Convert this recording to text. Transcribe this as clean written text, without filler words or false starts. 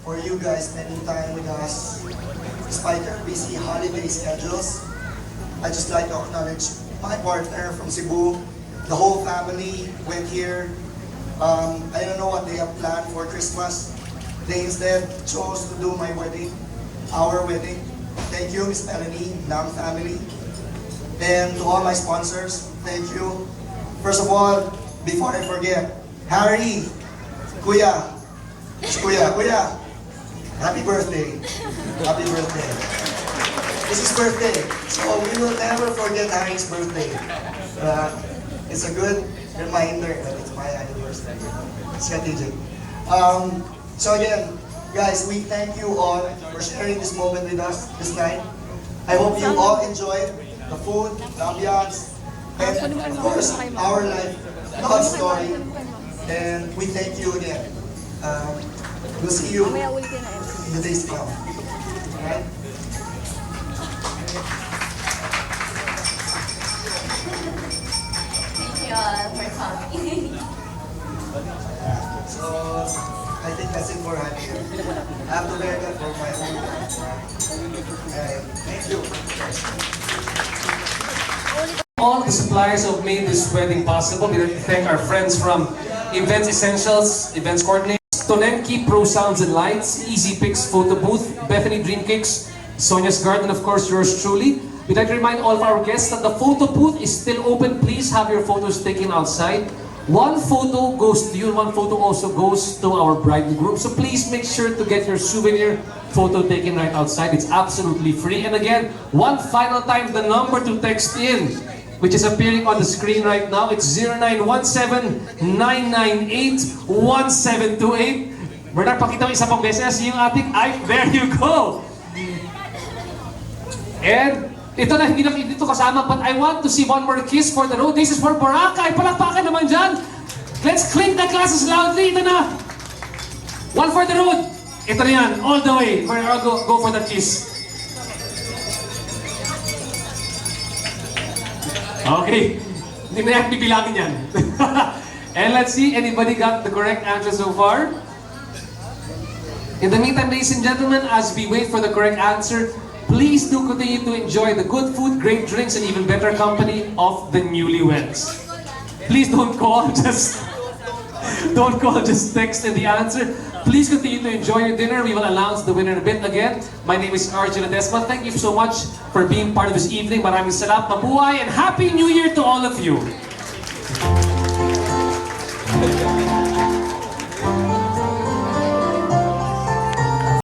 for you guys spending time with us. Despite your busy holiday schedules, I'd just like to acknowledge my partner from Cebu. The whole family went here. I don't know what they have planned for Christmas. They instead chose to do my wedding, our wedding. Thank you, Miss Melanie, Nam family. And to all my sponsors, thank you. First of all, before I forget, Harry, Kuya, Kuya, happy birthday. Happy birthday. This is birthday, so we will never forget Harry's birthday. It's a good reminder that it's my anniversary. Strategic. So again, guys, we thank you all for sharing this moment with us this night. I hope you all enjoyed the food, the ambiance, and of course, our life, love story. And we thank you again. We'll see you in the days to come. Alright? Thank you all for coming. So, I think that's it for Happy. I have to wear that for my whole life. Alright, thank you. All the suppliers who have made this wedding possible. We'd like to thank our friends from Events Essentials, Events Coordinators, Tonenki Pro Sounds and Lights, Easy Picks Photo Booth, Bethany Dream Kicks, Sonia's Garden, of course, yours truly. We'd like to remind all of our guests that the photo booth is still open. Please have your photos taken outside. One photo goes to you, and one photo also goes to our bride and groom. So please make sure to get your souvenir photo taken right outside. It's absolutely free. And again, one final time, the number to text in, which is appearing on the screen right now, it's 0917-998-1728. Bernard, pakita mo isa pang beses yung ating there you go! And ito na, hindi na dito kasama, but I want to see one more kiss for the road. This is for Boracay. Palakpakan naman dyan. Let's clink the glasses loudly. Ito na. One for the road. Ito na yan, all the way. Go for the kiss. Okay. Hindi na yan bibilangin yan. And let's see, anybody got the correct answer so far? In the meantime, ladies and gentlemen, as we wait for the correct answer, please do continue to enjoy the good food, great drinks, and even better company of the newlyweds. Please don't call, just text in the answer. Please continue to enjoy your dinner. We will announce the winner in a bit again. My name is Arjun Ledesma. Thank you so much for being part of this evening. Maraming salamat, mabuhay, and Happy New Year to all of you.